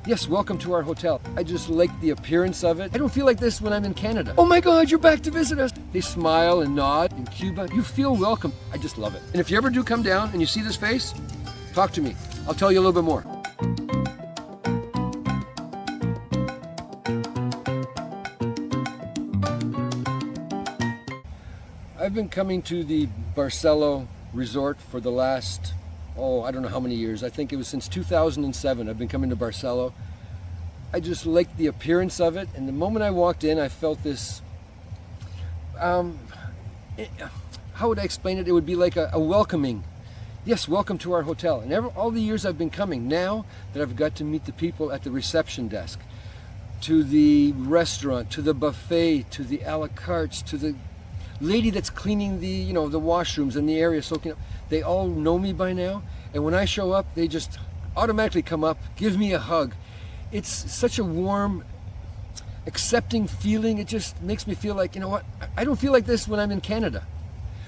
Yes, welcome to our hotel. I just like the appearance of it. I don't feel like this when I'm in Canada. Oh my God, you're back to visit us. They smile and nod. In Cuba, you feel welcome. I just love it. And if you ever do come down and you see this face, talk to me. I'll tell you a little bit more. I've been coming to the Barcelo Resort for the last, I don't know how many years. I think it was since 2007 I've been coming to Barcelo. I just liked the appearance of it, and the moment I walked in, I felt this, how would I explain it? It would be like a welcoming. Yes, welcome to our hotel. And all the years I've been coming, now that I've got to meet the people at the reception desk, to the restaurant, to the buffet, to the a la cartes, to the lady that's cleaning the washrooms in the area, soaking up, they all know me by now. And when I show up, they just automatically come up, give me a hug. It's such a warm, accepting feeling. It just makes me feel like, you know what, I don't feel like this when I'm in Canada.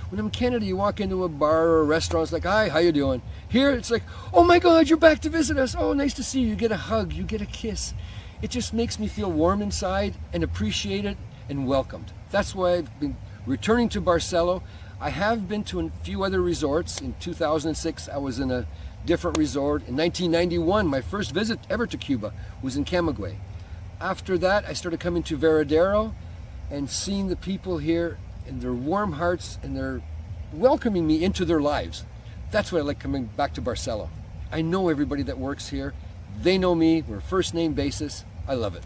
When I'm in Canada, you walk into a bar or a restaurant, it's like, hi, how you doing? Here, it's like, oh my God, you're back to visit us. Oh, nice to see you. You get a hug, you get a kiss. It just makes me feel warm inside and appreciated and welcomed. That's why I've been returning to Barcelo. I have been to a few other resorts. In 2006, I was in a different resort. In 1991, my first visit ever to Cuba was in Camagüey. After that, I started coming to Veradero and seeing the people here and their warm hearts, and they're welcoming me into their lives. That's what I like coming back to Barcelo. I know everybody that works here. They know me. We're first name basis. I love it.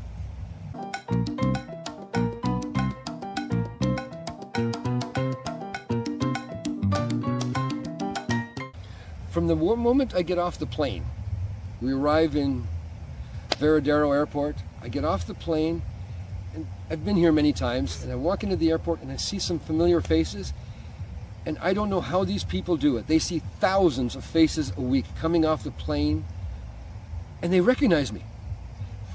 From the moment I get off the plane, we arrive in Veradero Airport, I get off the plane, and I've been here many times, and I walk into the airport and I see some familiar faces, and I don't know how these people do it. They see thousands of faces a week coming off the plane, and they recognize me.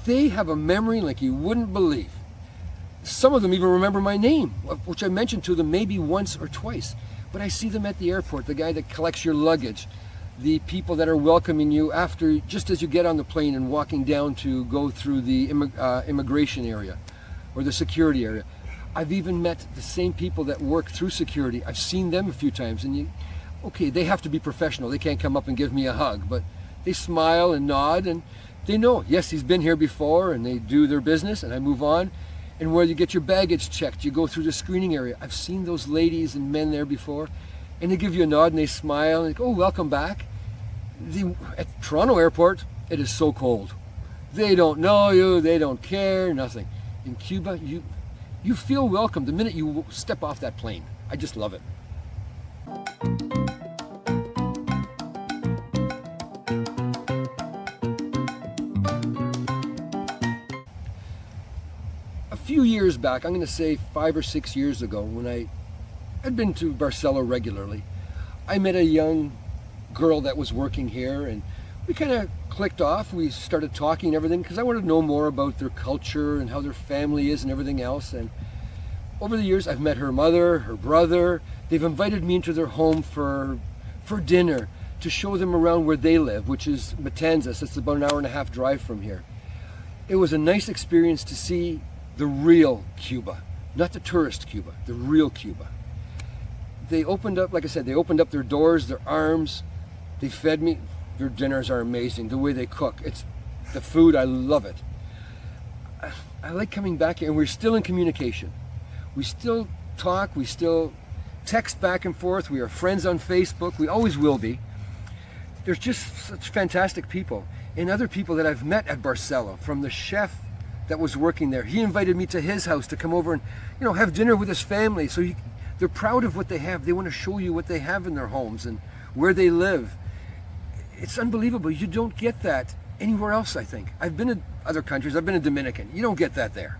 They have a memory like you wouldn't believe. Some of them even remember my name, which I mentioned to them maybe once or twice. But I see them at the airport, the guy that collects your luggage, the people that are welcoming you after, just as you get on the plane and walking down to go through the immigration area or the security area. I've even met the same people that work through security. I've seen them a few times, and okay, they have to be professional. They can't come up and give me a hug, but they smile and nod, and they know, yes, he's been here before, and they do their business, and I move on. And where you get your baggage checked, you go through the screening area. I've seen those ladies and men there before, and they give you a nod and they smile and they go, oh, welcome back. At Toronto Airport, it is so cold. They don't know you, they don't care, nothing. In Cuba, you feel welcome the minute you step off that plane. I just love it. A few years back, I'm going to say 5 or 6 years ago, when I'd been to Barcelo regularly, I met a young girl that was working here, and we kind of clicked off. We started talking and everything because I wanted to know more about their culture and how their family is and everything else. And over the years, I've met her mother, her brother. They've invited me into their home for dinner to show them around where they live, which is Matanzas. It's about an hour and a half drive from here. It was a nice experience to see the real Cuba, not the tourist Cuba, the real Cuba. They opened up, like I said, they opened up their doors, their arms. They fed me. Their dinners are amazing. The way they cook, it's the food. I love it. I like coming back here, and we're still in communication. We still talk. We still text back and forth. We are friends on Facebook. We always will be. There's just such fantastic people, and other people that I've met at Barcelo. From the chef that was working there, he invited me to his house to come over and have dinner with his family. So they're proud of what they have. They want to show you what they have in their homes and where they live. It's unbelievable. You don't get that anywhere else, I think. I've been in other countries. I've been in Dominican. You don't get that there.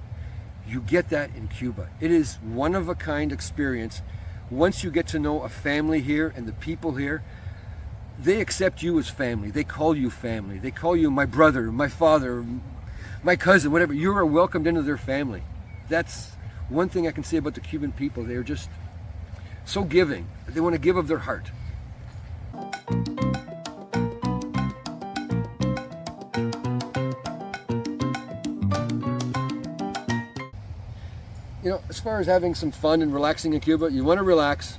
You get that in Cuba. It is one of a kind experience. Once you get to know a family here and the people here, they accept you as family. They call you family. They call you my brother, my father, my cousin, whatever. You are welcomed into their family. That's one thing I can say about the Cuban people. They're just so giving. They want to give of their heart. as far as having some fun and relaxing in Cuba, you want to relax,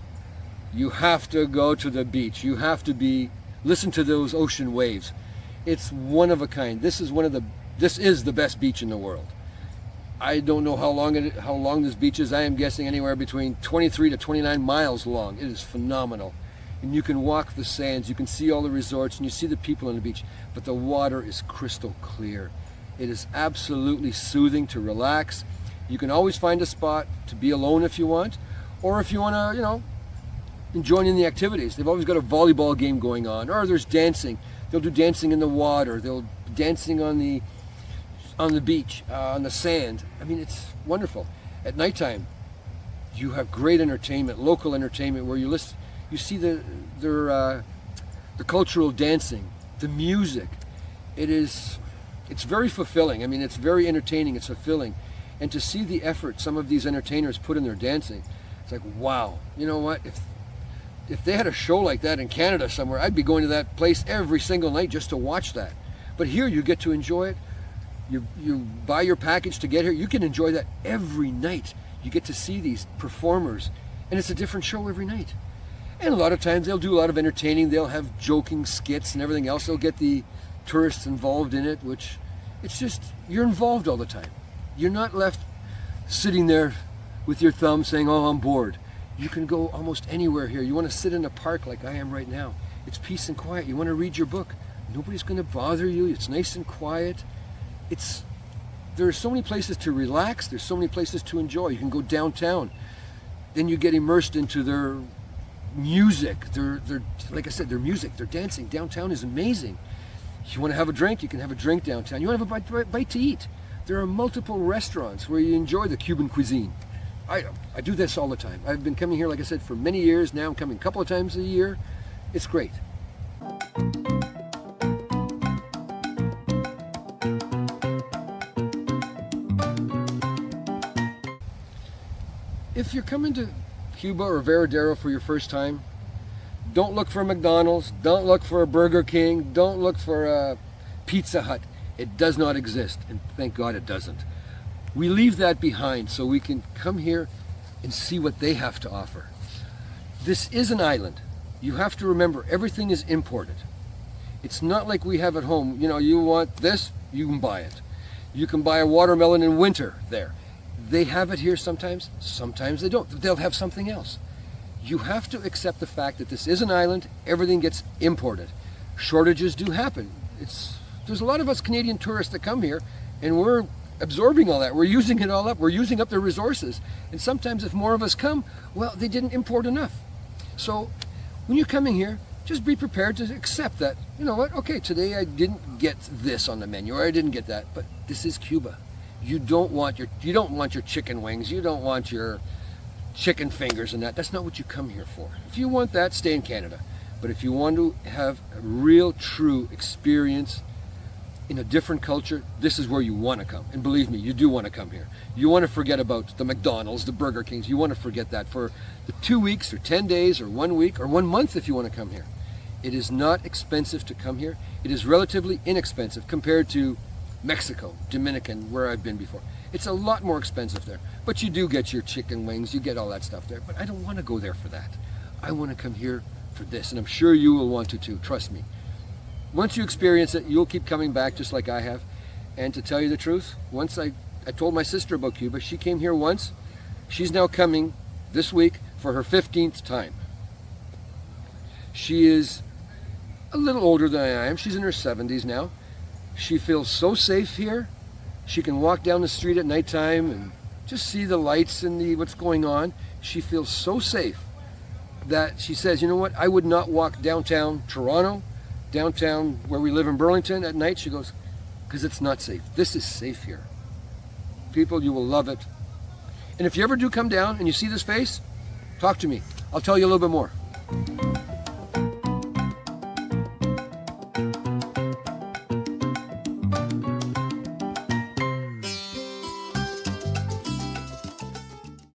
you have to go to the beach. You have to listen to those ocean waves. It's one of a kind. This is the best beach in the world. I don't know how long this beach is. I am guessing anywhere between 23 to 29 miles long. It is phenomenal. And you can walk the sands, you can see all the resorts, and you see the people on the beach, but the water is crystal clear. It is absolutely soothing to relax. You can always find a spot to be alone if you want, or if you want to, join in the activities. They've always got a volleyball game going on, or there's dancing. They'll do dancing in the water. They'll do dancing on the beach, on the sand. I mean, it's wonderful. At nighttime, you have great entertainment, local entertainment, where you see the cultural dancing, the music. It's very fulfilling. I mean, it's very entertaining. It's fulfilling, and to see the effort some of these entertainers put in their dancing, it's like, wow. You know what? If they had a show like that in Canada somewhere, I'd be going to that place every single night just to watch that. But here you get to enjoy it. You buy your package to get here. You can enjoy that every night. You get to see these performers, and it's a different show every night. And a lot of times they'll do a lot of entertaining. They'll have joking skits and everything else. They'll get the tourists involved in it, which it's just, you're involved all the time. You're not left sitting there with your thumb saying, oh, I'm bored. You can go almost anywhere here. You want to sit in a park like I am right now. It's peace and quiet. You want to read your book. Nobody's going to bother you. It's nice and quiet. There are so many places to relax. There's so many places to enjoy. You can go downtown. Then you get immersed into their music. Their like I said, their music, their dancing. Downtown is amazing. You want to have a drink, you can have a drink downtown. You want to have a bite to eat. There are multiple restaurants where you enjoy the Cuban cuisine. I do this all the time. I've been coming here, like I said, for many years now. I'm coming a couple of times a year. It's great. If you're coming to Cuba or Veradero for your first time, don't look for a McDonald's, don't look for a Burger King, don't look for a Pizza Hut. It does not exist, and thank God it doesn't. We leave that behind so we can come here and see what they have to offer. This is an island. You have to remember, everything is imported. It's not like we have at home. You want this, you can buy it. You can buy a watermelon in winter there. They have it here sometimes they don't. They'll have something else. You have to accept the fact that this is an island, everything gets imported. Shortages do happen. There's a lot of us Canadian tourists that come here, and we're absorbing all that. We're using it all up. We're using up their resources. And sometimes if more of us come, well, they didn't import enough. So when you're coming here, just be prepared to accept that, you know what, okay, today I didn't get this on the menu, or I didn't get that, but this is Cuba. You don't want your chicken wings, you don't want your chicken fingers and that. That's not what you come here for. If you want that, stay in Canada. But if you want to have a real, true experience in a different culture, this is where you want to come. And believe me, you do want to come here. You want to forget about the McDonald's, the Burger Kings. You want to forget that for the 2 weeks or 10 days or 1 week or 1 month if you want to come here. It is not expensive to come here. It is relatively inexpensive compared to Mexico, Dominican, where I've been before. It's a lot more expensive there. But you do get your chicken wings, you get all that stuff there. But I don't want to go there for that. I want to come here for this, and I'm sure you will want to too, trust me. Once you experience it, you'll keep coming back just like I have. And to tell you the truth, once I told my sister about Cuba. She came here once. She's now coming this week for her 15th time. She is a little older than I am. She's in her 70s now. She feels so safe here. She can walk down the street at nighttime and just see the lights and what's going on. She feels so safe that she says, you know what, I would not walk downtown Toronto, downtown where we live in Burlington at night. She goes, because it's not safe. This is safe here. People, you will love it. And if you ever do come down and you see this face, talk to me. I'll tell you a little bit more.